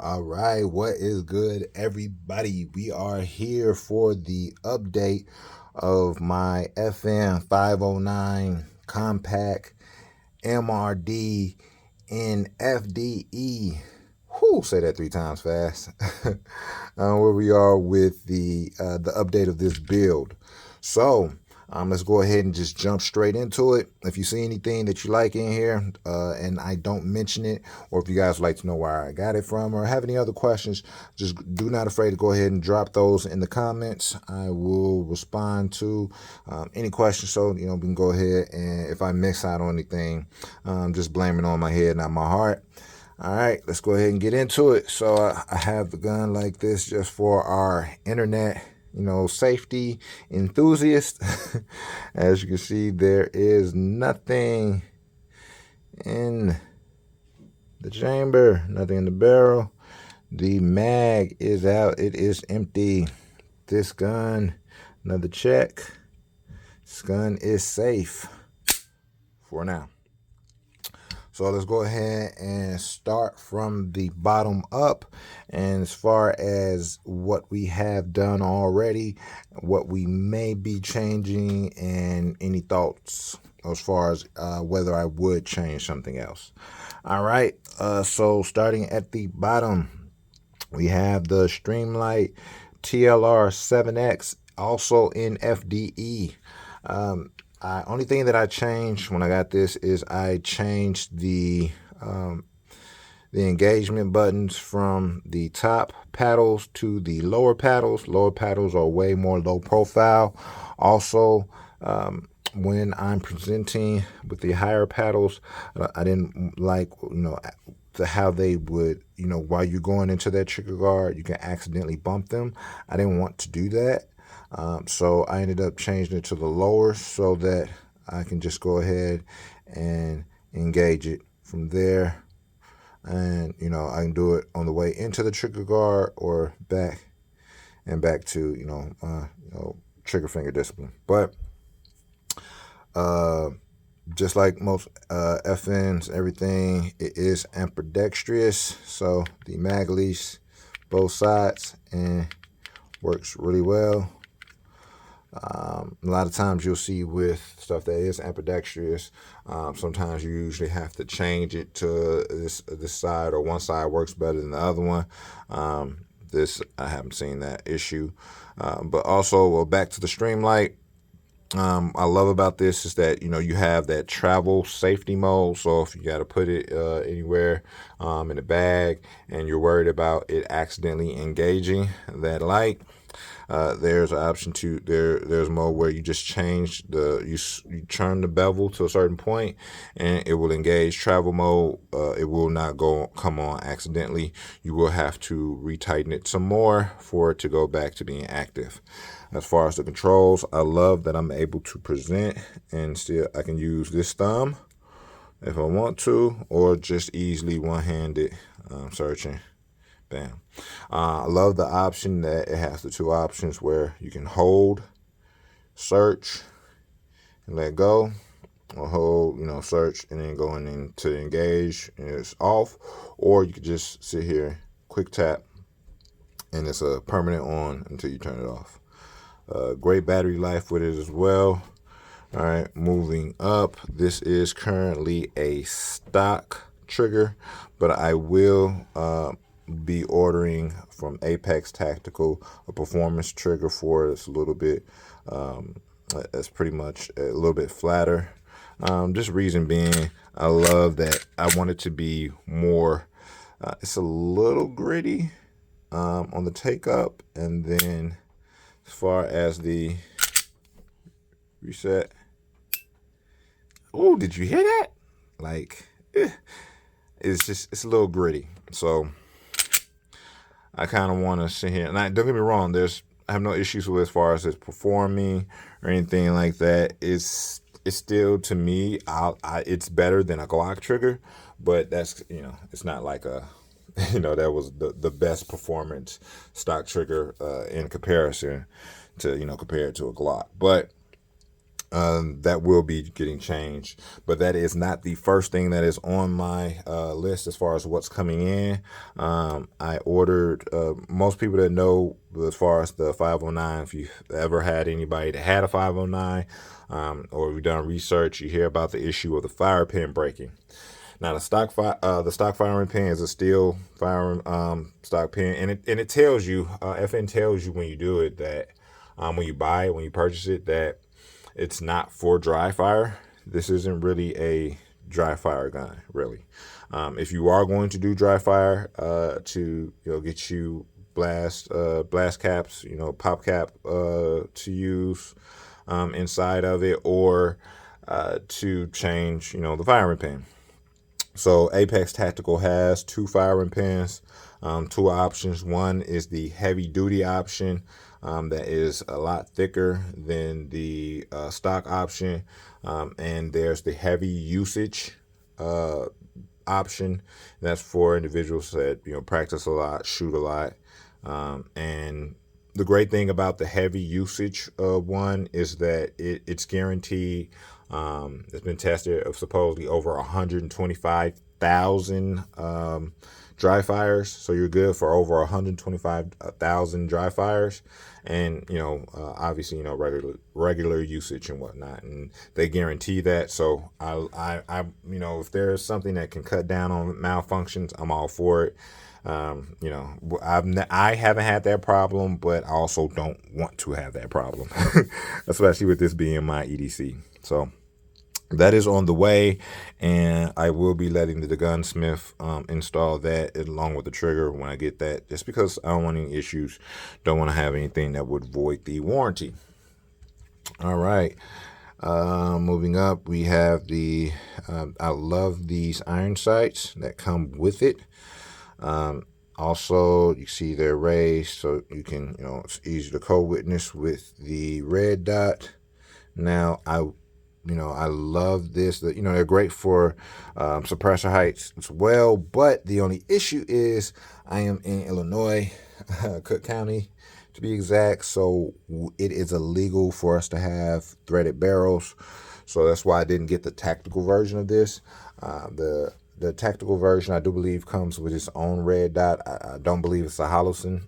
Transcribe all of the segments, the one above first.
All right, what is good, everybody? We are here for the update of my FM 509 compact MRD in FDE. Whoo, say that 3 times fast. Where we are with the update of this build. So let's go ahead and just jump straight into it. If you see anything that you like in here and I don't mention it, or if you guys would like to know where I got it from or have any other questions, just do not afraid to go ahead and drop those in the comments. I will respond to any questions. So, we can go ahead, and if I miss out on anything, just blame it on my head, not my heart. All right, let's go ahead and get into it. So I have the gun like this just for our internet, safety enthusiast. As you can see, there is nothing in the chamber, nothing in the barrel. The mag is out. It is empty. This gun, another check. This gun is safe for now. So let's go ahead and start from the bottom up. And as far as what we have done already, what we may be changing, and any thoughts as far as whether I would change something else. All right. So starting at the bottom, we have the Streamlight TLR 7X, also in FDE. Only thing that I changed when I got this is I changed the engagement buttons from the top paddles to the lower paddles. Lower paddles are way more low profile. Also, when I'm presenting with the higher paddles, I didn't like, how they would, while you're going into that trigger guard, you can accidentally bump them. I didn't want to do that. So I ended up changing it to the lower so that I can just go ahead and engage it from there. And, I can do it on the way into the trigger guard or back to, trigger finger discipline. But just like most FNs, everything, it is ambidextrous. So the mag leash both sides and works really well. A lot of times you'll see with stuff that is ambidextrous, sometimes you usually have to change it to this side, or one side works better than the other one. This, I haven't seen that issue. But also, back to the Streamlight, I love about this is that, you have that travel safety mode. So if you got to put it anywhere in a bag and you're worried about it accidentally engaging that light, there's an option to there's a mode where you just change you turn the bevel to a certain point and it will engage travel mode. It will not come on accidentally. You will have to retighten it some more for it to go back to being active. As far as the controls, I love that I'm able to present and still I can use this thumb if I want to, or just easily one-handed searching. Bam. I love the option that it has the two options where you can hold, search, and let go, or hold, search, and then going into engage, and it's off. Or you could just sit here, quick tap, and it's a permanent on until you turn it off. Great battery life with it as well. All right, moving up. This is currently a stock trigger, but I will be ordering from Apex Tactical a performance trigger for it. It's a little bit, it's pretty much a little bit flatter. Just reason being, I love that I want it to be more, it's a little gritty on the take up, and then as far as the reset, oh, did you hear that? Like, it's a little gritty. So I kind of want to sit here, and don't get me wrong, I have no issues with as far as it's performing or anything like that. It's still, to me, it's better than a Glock trigger, but that's, it's not like a, that was the best performance stock trigger in comparison to, compare it to a Glock. But that will be getting changed, but that is not the first thing that is on my list as far as what's coming in. I ordered, most people that know as far as the 509, if you've ever had anybody that had a 509, or you've done research, you hear about the issue of the fire pin breaking. Now the stock firing pin is a steel firing stock pin, and it tells you, FN tells you when you do it that when you buy it, when you purchase it, that it's not for dry fire. This isn't really a dry fire gun, really. If you are going to do dry fire, to get you blast caps, pop cap to use inside of it, or to change the firing pin. So Apex Tactical has two firing pins, two options. One is the heavy duty option, that is a lot thicker than the stock option, and there's the heavy usage option. That's for individuals that practice a lot, shoot a lot, and the great thing about the heavy usage one is that it's guaranteed. It's been tested of supposedly over 125,000 dry fires. So you're good for over 125,000 dry fires, and obviously regular usage and whatnot. And they guarantee that. So I if there's something that can cut down on malfunctions, I'm all for it. I haven't had that problem, but I also don't want to have that problem, especially with this being my EDC. So that is on the way, and I will be letting the gunsmith install that along with the trigger when I get that, just because I don't want any issues, don't want to have anything that would void the warranty. All right. Moving up, we have I love these iron sights that come with it. Also, you see they're raised, so you can, it's easy to co-witness with the red dot. Now, I love this. They're great for suppressor heights as well, but the only issue is I am in Illinois, Cook County to be exact, so it is illegal for us to have threaded barrels. So that's why I didn't get the tactical version of this. The tactical version, I do believe, comes with its own red dot. I don't believe it's a Holosun.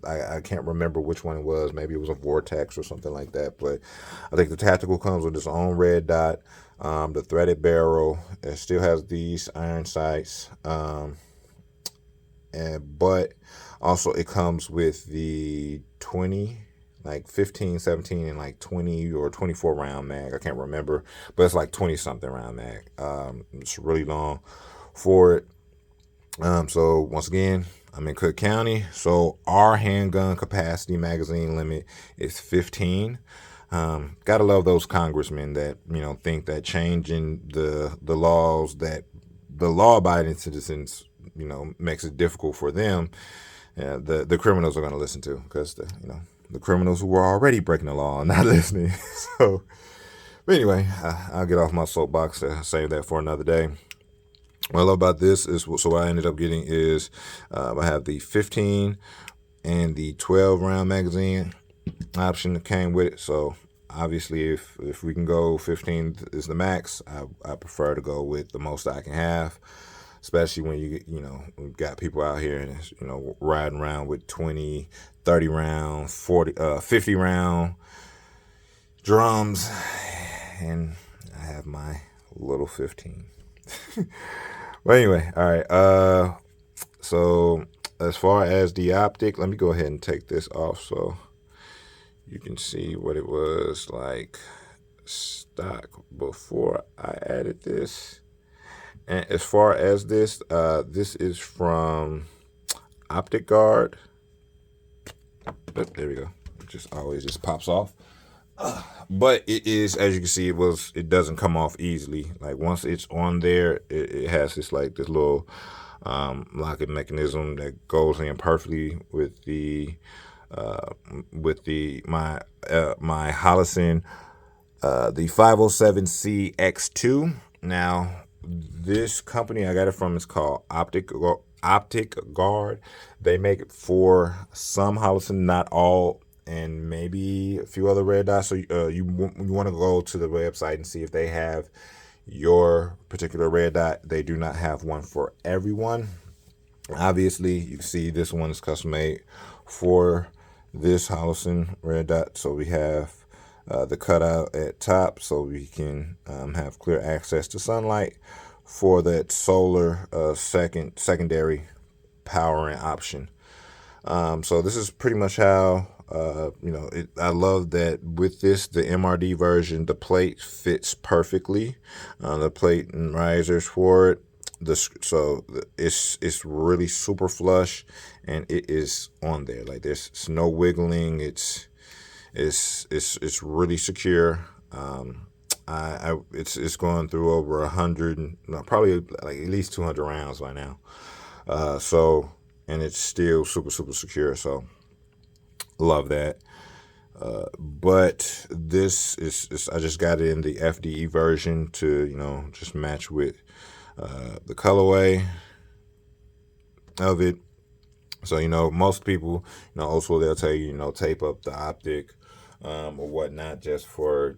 I can't remember which one it was. Maybe it was a Vortex or something like that. But I think the tactical comes with its own red dot. The threaded barrel, it still has these iron sights. But also it comes with the 20, like 15, 17, and like 20 or 24 round mag. I can't remember, but it's like 20 something round mag. It's really long for it. So once again, I'm in Cook County, so our handgun capacity magazine limit is 15. Gotta love those congressmen that think that changing the laws, that the law-abiding citizens makes it difficult for them. The criminals are going to listen to, because the criminals who were already breaking the law are not listening. So, but anyway, I'll get off my soapbox to save that for another day. What I love about this is, so what I ended up getting is, I have the 15 and the 12 round magazine option that came with it. So obviously, if we can go 15 is the max, I prefer to go with the most I can have. Especially when we've got people out here and riding around with 20, 30 round, 50 round drums, and I have my little 15. Well, anyway, all right. So as far as the optic, let me go ahead and take this off so you can see what it was like stock before I added this. And as far as this, this is from Optic Guard. There we go. It just always pops off. But it is, as you can see, it doesn't come off easily. Like once it's on there, it has this little locking mechanism that goes in perfectly with my Holosun, the 507C X2. Now, this company I got it from is called Optic Guard. They make it for some Holosun, not all and maybe a few other red dots. So you want to go to the website and see if they have your particular red dot. They do not have one for everyone. Obviously, you can see this one is custom made for this Holosun red dot. So we have the cutout at top, so we can have clear access to sunlight for that solar secondary powering option. So this is pretty much how I love that with this, the MRD version, the plate fits perfectly. The plate and risers for it. It's really super flush, and it is on there. Like there's no wiggling. It's really secure. It's going through over 100, probably like at least 200 rounds by now. And it's still super secure. So love that. But this is I just got it in the FDE version to just match with the colorway of it. So most people, old school, they'll tell you tape up the optic or whatnot, just for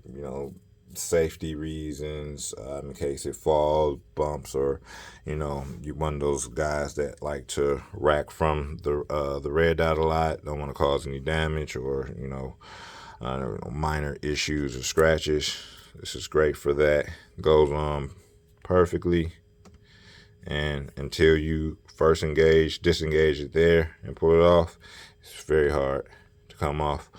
safety reasons, in case it falls, bumps, or you're one of those guys that like to rack from the red dot a lot, don't want to cause any damage or minor issues or scratches. This is great for that. Goes on perfectly, and until you first disengage it there and pull it off, it's very hard to come off.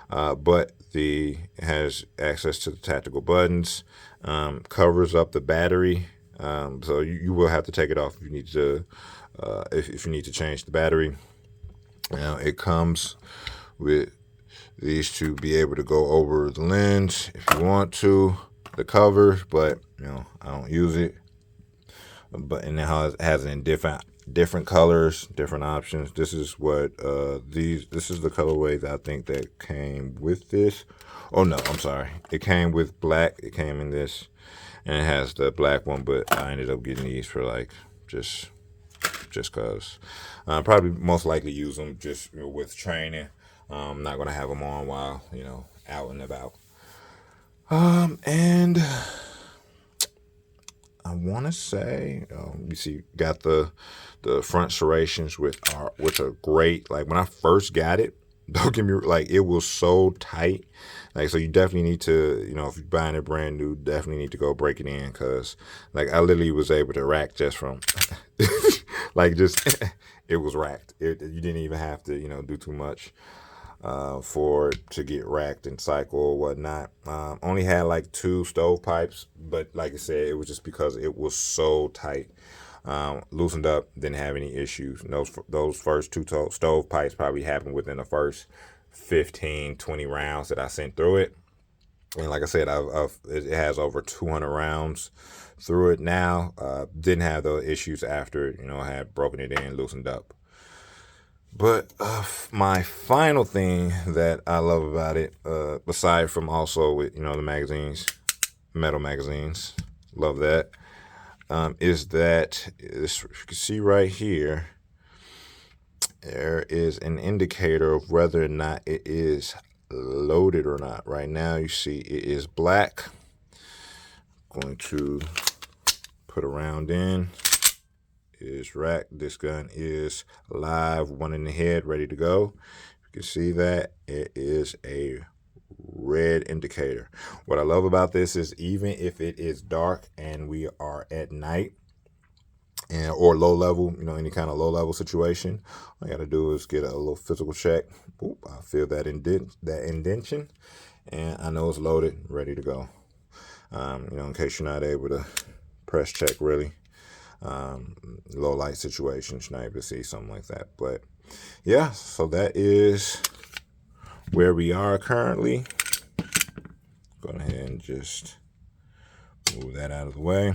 But it has access to the tactical buttons, covers up the battery, so you will have to take it off if you need to if you need to change the battery. It comes with these to be able to go over the lens if you want to, the cover, but I don't use it. But and now it has it in different colors, different options. This is what this is the colorway that I think that came with this. Oh no, I'm sorry. It came with black. It came in this, and it has the black one, but I ended up getting these for like just cause. Probably most likely use them just with training. I'm not gonna have them on while out and about. And I want to say, you see, got the front serrations which are great. Like when I first got it, don't get me like it was so tight. Like so, you definitely need to, if you're buying it brand new, definitely need to go break it in, cause like I literally was able to rack just from, like just it was racked. You didn't even have to do too much for it to get racked and cycle or whatnot. Only had like 2 stovepipes, but like I said, it was just because it was so tight. Loosened up, didn't have any issues. And those first 2 stovepipes probably happened within the first 15-20 rounds that I sent through it. And like I said, it has over 200 rounds through it now. Didn't have those issues after I had broken it in, loosened up. But my final thing that I love about it, aside from also with the magazines, metal magazines, love that, is that this, you can see right here, there is an indicator of whether or not it is loaded or not. Right now, you see it is black. I'm going to put a round in. Is racked. This gun is live, one in the head, ready to go. You can see that it is a red indicator. What I love about this is even if it is dark and we are at night or low level, any kind of low level situation, all I got to do is get a little physical check. Boop, I feel that indentation, and I know it's loaded, ready to go. In case you're not able to press check really. Low light situations, you're not able to see something like that. But yeah, so that is where we are currently. Go ahead and just move that out of the way.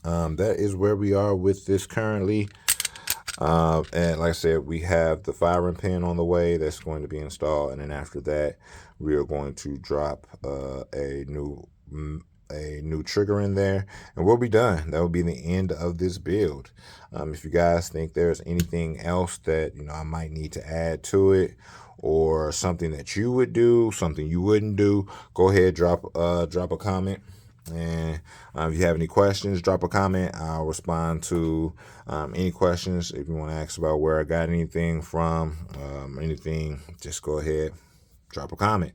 That is where we are with this currently. And like I said, we have the firing pin on the way that's going to be installed, and then after that we are going to drop a new a new trigger in there, and we'll be done. That will be the end of this build. If you guys think there's anything else that I might need to add to it, or something that you would do, something you wouldn't do, go ahead, drop a comment. And if you have any questions, drop a comment. I'll respond to any questions. If you want to ask about where I got anything from, anything, just go ahead, drop a comment.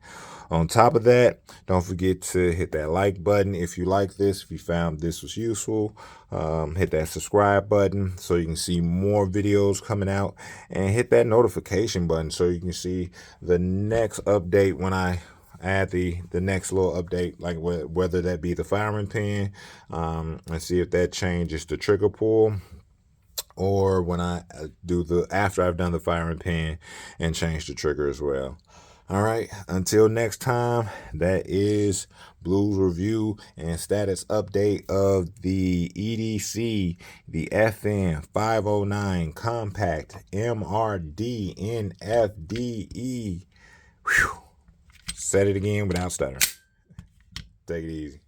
On top of that, don't forget to hit that like button if you like this, if you found this was useful. Hit that subscribe button so you can see more videos coming out, and hit that notification button so you can see the next update when I add the next little update, like whether that be the firing pin, and see if that changes the trigger pull, or when I do after I've done the firing pin and change the trigger as well. All right, until next time, that is Blue's review and status update of the EDC, the FN 509 Compact MRD in FDE. Whew. Said it again without stuttering. Take it easy.